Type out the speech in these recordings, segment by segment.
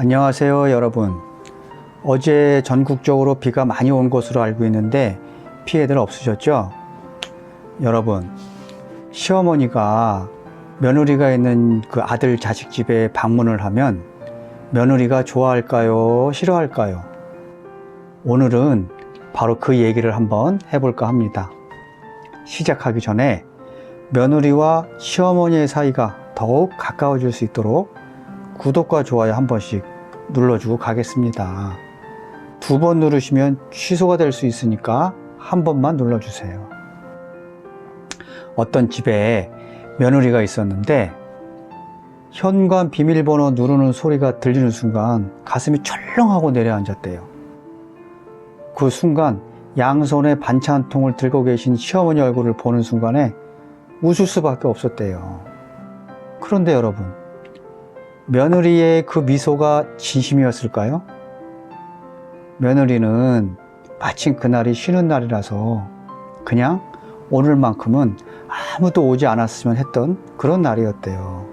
안녕하세요 여러분. 어제 전국적으로 비가 많이 온 것으로 알고 있는데 피해들 없으셨죠? 여러분, 시어머니가 며느리가 있는 그 아들 자식 집에 방문을 하면 며느리가 좋아할까요? 싫어할까요? 오늘은 바로 그 얘기를 한번 해볼까 합니다. 시작하기 전에 며느리와 시어머니의 사이가 더욱 가까워질 수 있도록 구독과 좋아요 한 번씩 눌러주고 가겠습니다. 2번 누르시면 취소가 될 수 있으니까 한 번만 눌러주세요. 어떤 집에 며느리가 있었는데 현관 비밀번호 누르는 소리가 들리는 순간 가슴이 철렁하고 내려앉았대요. 그 순간 양손에 반찬통을 들고 계신 시어머니 얼굴을 보는 순간에 웃을 수밖에 없었대요. 그런데 여러분, 며느리의 그 미소가 진심이었을까요? 며느리는 마침 그날이 쉬는 날이라서 그냥 오늘만큼은 아무도 오지 않았으면 했던 그런 날이었대요.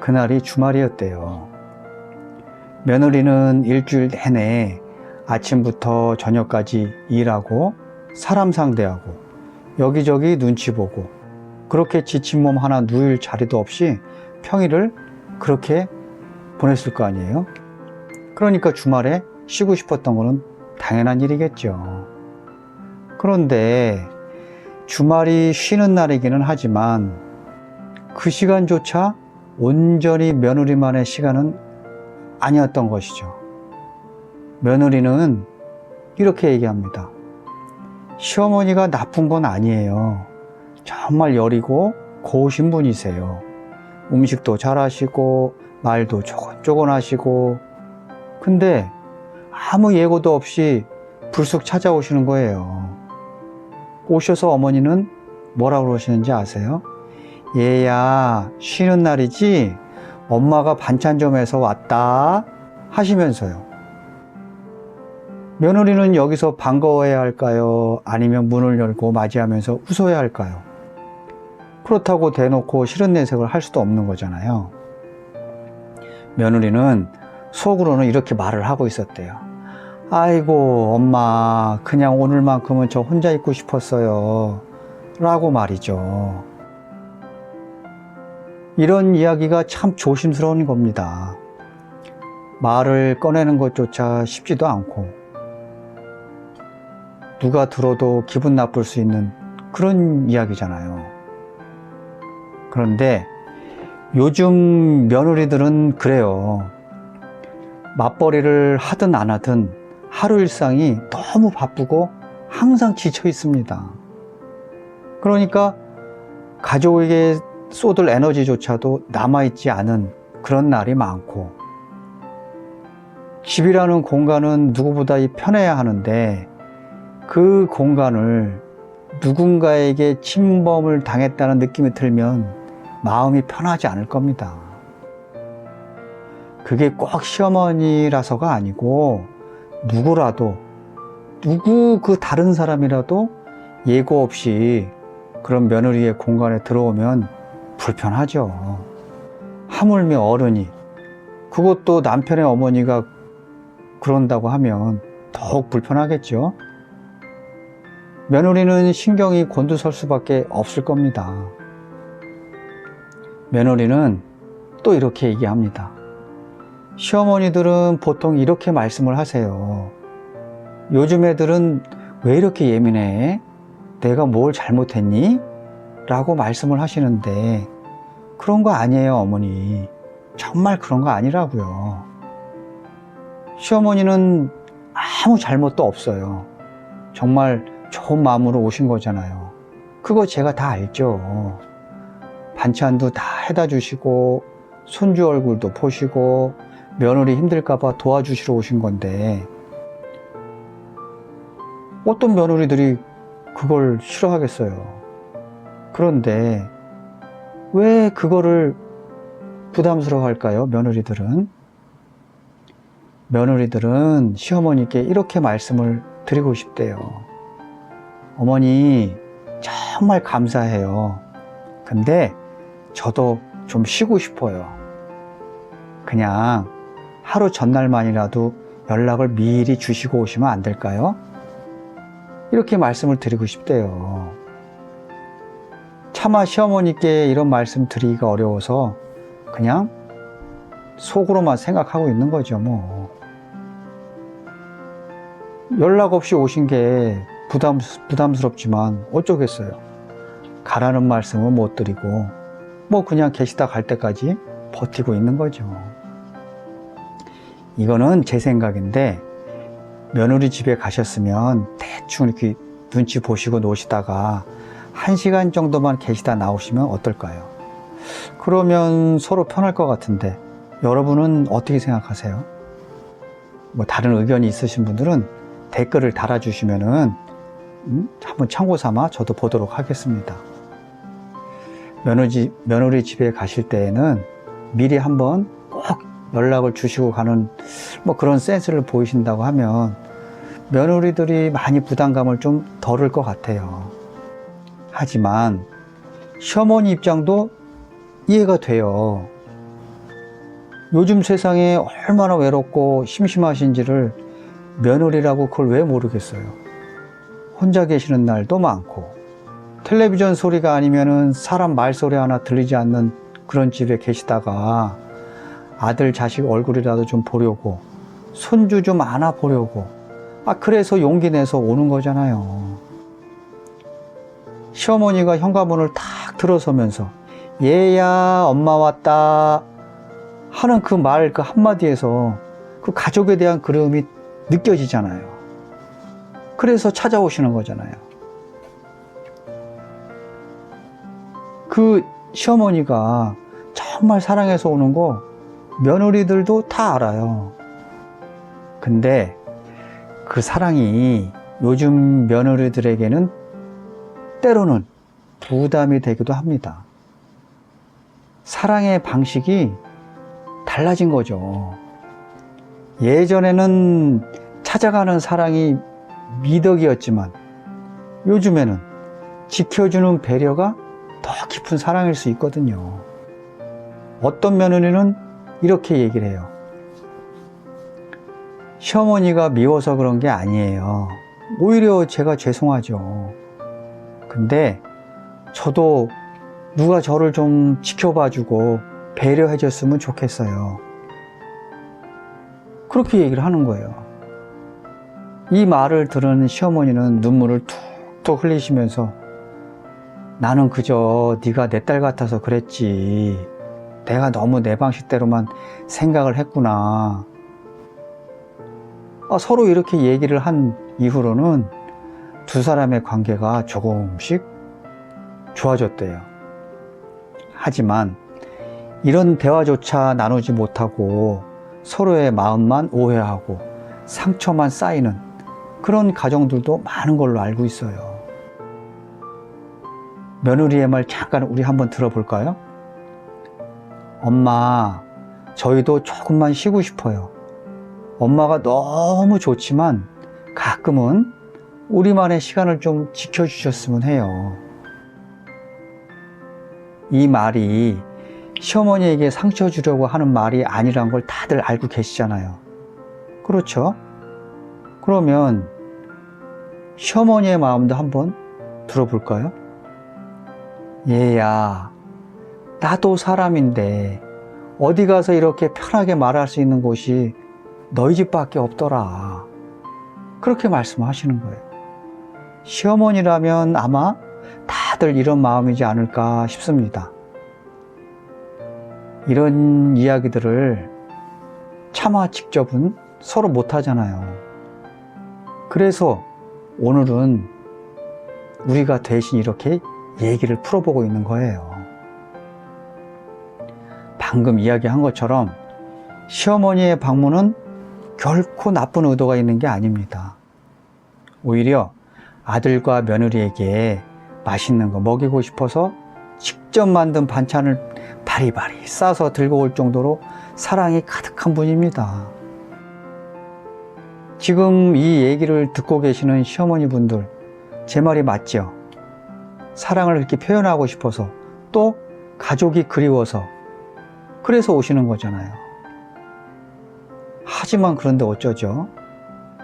그날이 주말이었대요. 며느리는 일주일 내내 아침부터 저녁까지 일하고 사람 상대하고 여기저기 눈치 보고 그렇게 지친 몸 하나 누일 자리도 없이 평일을 그렇게 보냈을 거 아니에요? 그러니까 주말에 쉬고 싶었던 거는 당연한 일이겠죠. 그런데 주말이 쉬는 날이기는 하지만 그 시간조차 온전히 며느리만의 시간은 아니었던 것이죠. 며느리는 이렇게 얘기합니다. 시어머니가 나쁜 건 아니에요. 정말 여리고 고우신 분이세요. 음식도 잘하시고 말도 조곤조곤하시고 근데 아무 예고도 없이 불쑥 찾아오시는 거예요. 오셔서 어머니는 뭐라고 그러시는지 아세요? 얘야 쉬는 날이지 엄마가 반찬 좀 해서 왔다 하시면서요. 며느리는 여기서 반가워해야 할까요? 아니면 문을 열고 맞이하면서 웃어야 할까요? 그렇다고 대놓고 싫은 내색을 할 수도 없는 거잖아요. 며느리는 속으로는 이렇게 말을 하고 있었대요. 아이고 엄마 그냥 오늘만큼은 저 혼자 있고 싶었어요 라고 말이죠. 이런 이야기가 참 조심스러운 겁니다. 말을 꺼내는 것조차 쉽지도 않고 누가 들어도 기분 나쁠 수 있는 그런 이야기잖아요. 그런데 요즘 며느리들은 그래요. 맞벌이를 하든 안 하든 하루 일상이 너무 바쁘고 항상 지쳐 있습니다. 그러니까 가족에게 쏟을 에너지조차도 남아있지 않은 그런 날이 많고 집이라는 공간은 누구보다 편해야 하는데 그 공간을 누군가에게 침범을 당했다는 느낌이 들면 마음이 편하지 않을 겁니다. 그게 꼭 시어머니라서가 아니고 누구라도 누구 그 다른 사람이라도 예고 없이 그런 며느리의 공간에 들어오면 불편하죠. 하물며 어른이 그것도 남편의 어머니가 그런다고 하면 더욱 불편하겠죠. 며느리는 신경이 곤두설 수밖에 없을 겁니다. 며느리는 또 이렇게 얘기합니다. 시어머니들은 보통 이렇게 말씀을 하세요. 요즘 애들은 왜 이렇게 예민해? 내가 뭘 잘못했니? 라고 말씀을 하시는데 그런 거 아니에요 어머니. 정말 그런 거 아니라고요. 시어머니는 아무 잘못도 없어요. 정말 좋은 마음으로 오신 거잖아요. 그거 제가 다 알죠. 반찬도 다 해다 주시고 손주 얼굴도 보시고 며느리 힘들까봐 도와주시러 오신 건데 어떤 며느리들이 그걸 싫어하겠어요. 그런데 왜 그거를 부담스러워 할까요? 며느리들은 시어머니께 이렇게 말씀을 드리고 싶대요. 어머니 정말 감사해요. 근데 저도 좀 쉬고 싶어요. 그냥 하루 전날만이라도 연락을 미리 주시고 오시면 안 될까요? 이렇게 말씀을 드리고 싶대요. 차마 시어머니께 이런 말씀 드리기가 어려워서 그냥 속으로만 생각하고 있는 거죠, 뭐. 연락 없이 오신 게 부담스럽지만 어쩌겠어요. 가라는 말씀은 못 드리고 뭐 그냥 계시다 갈 때까지 버티고 있는 거죠. 이거는 제 생각인데, 며느리 집에 가셨으면 대충 이렇게 눈치 보시고 노시다가 1시간 정도만 계시다 나오시면 어떨까요? 그러면 서로 편할 것 같은데, 여러분은 어떻게 생각하세요? 뭐 다른 의견이 있으신 분들은 댓글을 달아주시면은 한번 참고 삼아 저도 보도록 하겠습니다. 며느리 집에 가실 때에는 미리 한번 꼭 연락을 주시고 가는 뭐 그런 센스를 보이신다고 하면 며느리들이 많이 부담감을 좀 덜을 것 같아요. 하지만 시어머니 입장도 이해가 돼요. 요즘 세상에 얼마나 외롭고 심심하신지를 며느리라고 그걸 왜 모르겠어요. 혼자 계시는 날도 많고, 텔레비전 소리가 아니면은 사람 말소리 하나 들리지 않는 그런 집에 계시다가 아들 자식 얼굴이라도 좀 보려고, 손주 좀 안아보려고, 그래서 용기 내서 오는 거잖아요. 시어머니가 현관문을 탁 들어서면서 얘야 엄마 왔다 하는 그 말, 그 한마디에서 그 가족에 대한 그리움이 느껴지잖아요. 그래서 찾아오시는 거잖아요. 그 시어머니가 정말 사랑해서 오는 거 며느리들도 다 알아요. 근데 그 사랑이 요즘 며느리들에게는 때로는 부담이 되기도 합니다. 사랑의 방식이 달라진 거죠. 예전에는 찾아가는 사랑이 미덕이었지만 요즘에는 지켜주는 배려가 더 깊은 사랑일 수 있거든요. 어떤 며느리는 이렇게 얘기를 해요. 시어머니가 미워서 그런 게 아니에요. 오히려 제가 죄송하죠. 근데 저도 누가 저를 좀 지켜봐주고 배려해줬으면 좋겠어요. 그렇게 얘기를 하는 거예요. 이 말을 들은 시어머니는 눈물을 툭툭 흘리시면서 나는 그저 네가 내 딸 같아서 그랬지. 내가 너무 내 방식대로만 생각을 했구나. 서로 이렇게 얘기를 한 이후로는 두 사람의 관계가 조금씩 좋아졌대요. 하지만 이런 대화조차 나누지 못하고 서로의 마음만 오해하고 상처만 쌓이는 그런 가정들도 많은 걸로 알고 있어요. 며느리의 말 잠깐 우리 한번 들어볼까요? 엄마, 저희도 조금만 쉬고 싶어요. 엄마가 너무 좋지만 가끔은 우리만의 시간을 좀 지켜주셨으면 해요. 이 말이 시어머니에게 상처 주려고 하는 말이 아니란 걸 다들 알고 계시잖아요. 그렇죠? 그러면 시어머니의 마음도 한번 들어볼까요? 얘야, 나도 사람인데 어디 가서 이렇게 편하게 말할 수 있는 곳이 너희 집밖에 없더라. 그렇게 말씀하시는 거예요. 시어머니라면 아마 다들 이런 마음이지 않을까 싶습니다. 이런 이야기들을 차마 직접은 서로 못하잖아요. 그래서 오늘은 우리가 대신 이렇게 얘기를 풀어보고 있는 거예요. 방금 이야기한 것처럼 시어머니의 방문은 결코 나쁜 의도가 있는 게 아닙니다. 오히려 아들과 며느리에게 맛있는 거 먹이고 싶어서 직접 만든 반찬을 바리바리 싸서 들고 올 정도로 사랑이 가득한 분입니다. 지금 이 얘기를 듣고 계시는 시어머니 분들, 제 말이 맞죠? 사랑을 이렇게 표현하고 싶어서, 또 가족이 그리워서, 그래서 오시는 거잖아요. 하지만 그런데 어쩌죠?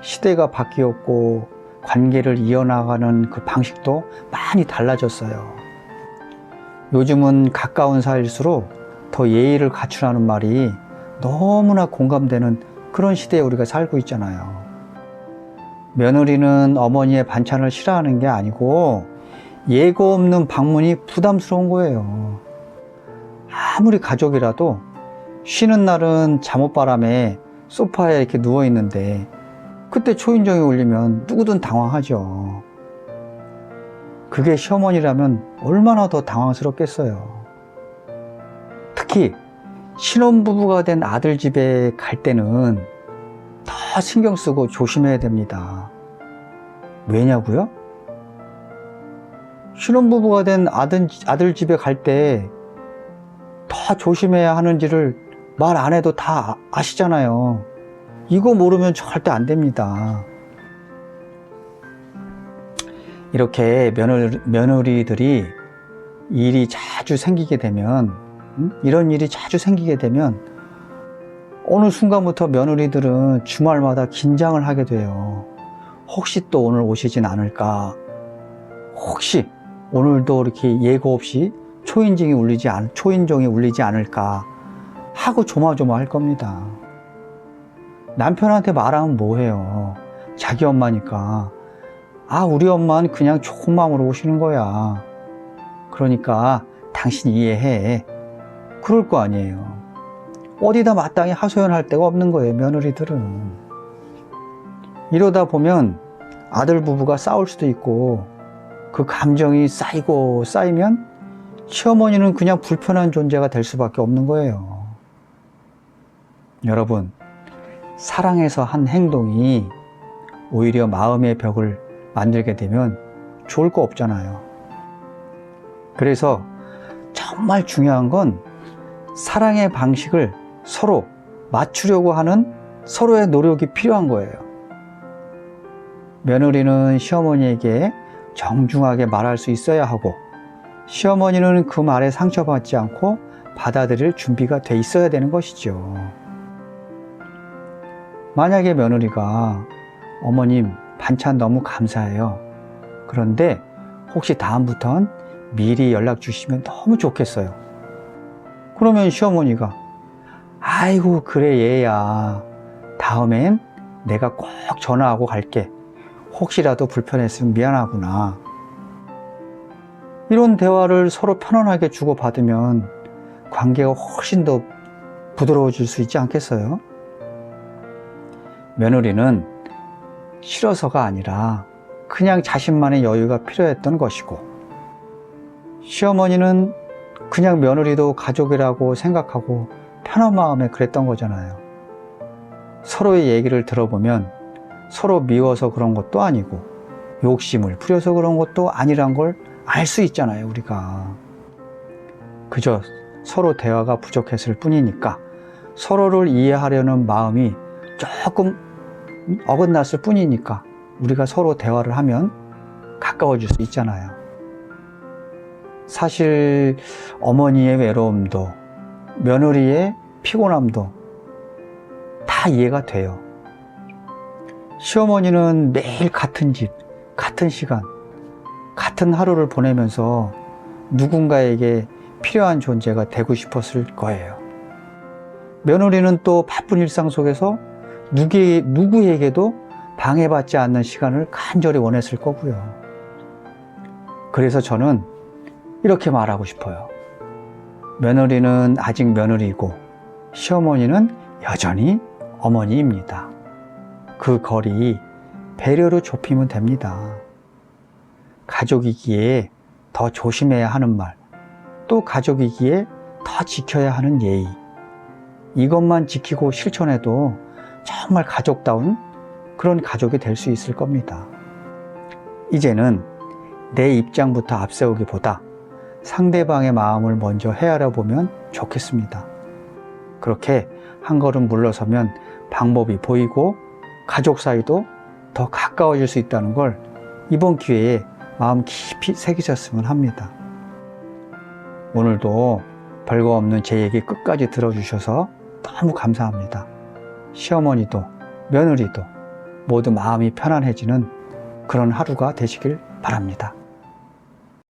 시대가 바뀌었고 관계를 이어나가는 그 방식도 많이 달라졌어요. 요즘은 가까운 사이일수록 더 예의를 갖추라는 말이 너무나 공감되는 그런 시대에 우리가 살고 있잖아요. 며느리는 어머니의 반찬을 싫어하는 게 아니고 예고 없는 방문이 부담스러운 거예요. 아무리 가족이라도 쉬는 날은 잠옷바람에 소파에 이렇게 누워 있는데 그때 초인종이 울리면 누구든 당황하죠. 그게 시어머니라면 얼마나 더 당황스럽겠어요. 특히 신혼부부가 된 아들 집에 갈 때는 더 신경 쓰고 조심해야 됩니다. 왜냐고요? 신혼부부가 된 아들 집에 갈 때 더 조심해야 하는지를 말 안 해도 다 아시잖아요. 이거 모르면 절대 안 됩니다. 이렇게 며느리들이 일이 자주 생기게 되면, 이런 일이 자주 생기게 되면 어느 순간부터 며느리들은 주말마다 긴장을 하게 돼요. 혹시 또 오늘 오시진 않을까? 혹시 오늘도 이렇게 예고 없이 초인종이 울리지 않을까? 하고 조마조마할 겁니다. 남편한테 말하면 뭐해요? 자기 엄마니까. 우리 엄마는 그냥 좋은 마음으로 오시는 거야. 그러니까 당신 이해해. 그럴 거 아니에요. 어디다 마땅히 하소연할 데가 없는 거예요, 며느리들은. 이러다 보면 아들 부부가 싸울 수도 있고 그 감정이 쌓이면 시어머니는 그냥 불편한 존재가 될 수밖에 없는 거예요. 여러분, 사랑해서 한 행동이 오히려 마음의 벽을 만들게 되면 좋을 거 없잖아요. 그래서 정말 중요한 건 사랑의 방식을 서로 맞추려고 하는 서로의 노력이 필요한 거예요. 며느리는 시어머니에게 정중하게 말할 수 있어야 하고 시어머니는 그 말에 상처받지 않고 받아들일 준비가 돼 있어야 되는 것이죠. 만약에 며느리가 어머님 반찬 너무 감사해요. 그런데 혹시 다음부턴 미리 연락 주시면 너무 좋겠어요. 그러면 시어머니가 아이고 그래 얘야. 다음엔 내가 꼭 전화하고 갈게. 혹시라도 불편했으면 미안하구나. 이런 대화를 서로 편안하게 주고받으면 관계가 훨씬 더 부드러워질 수 있지 않겠어요? 며느리는 싫어서가 아니라 그냥 자신만의 여유가 필요했던 것이고 시어머니는 그냥 며느리도 가족이라고 생각하고 편한 마음에 그랬던 거잖아요. 서로의 얘기를 들어보면 서로 미워서 그런 것도 아니고 욕심을 부려서 그런 것도 아니란 걸 알 수 있잖아요, 우리가. 그저 서로 대화가 부족했을 뿐이니까 서로를 이해하려는 마음이 조금 어긋났을 뿐이니까 우리가 서로 대화를 하면 가까워질 수 있잖아요. 사실 어머니의 외로움도 며느리의 피곤함도 다 이해가 돼요. 시어머니는 매일 같은 집, 같은 시간, 같은 하루를 보내면서 누군가에게 필요한 존재가 되고 싶었을 거예요. 며느리는 또 바쁜 일상 속에서 누구에게도 방해받지 않는 시간을 간절히 원했을 거고요. 그래서 저는 이렇게 말하고 싶어요. 며느리는 아직 며느리고 시어머니는 여전히 어머니입니다. 그 거리 배려로 좁히면 됩니다. 가족이기에 더 조심해야 하는 말, 또 가족이기에 더 지켜야 하는 예의. 이것만 지키고 실천해도 정말 가족다운 그런 가족이 될 수 있을 겁니다. 이제는 내 입장부터 앞세우기보다 상대방의 마음을 먼저 헤아려 보면 좋겠습니다. 그렇게 한 걸음 물러서면 방법이 보이고 가족 사이도 더 가까워질 수 있다는 걸 이번 기회에 마음 깊이 새기셨으면 합니다. 오늘도 별거 없는 제 얘기 끝까지 들어주셔서 너무 감사합니다. 시어머니도 며느리도 모두 마음이 편안해지는 그런 하루가 되시길 바랍니다.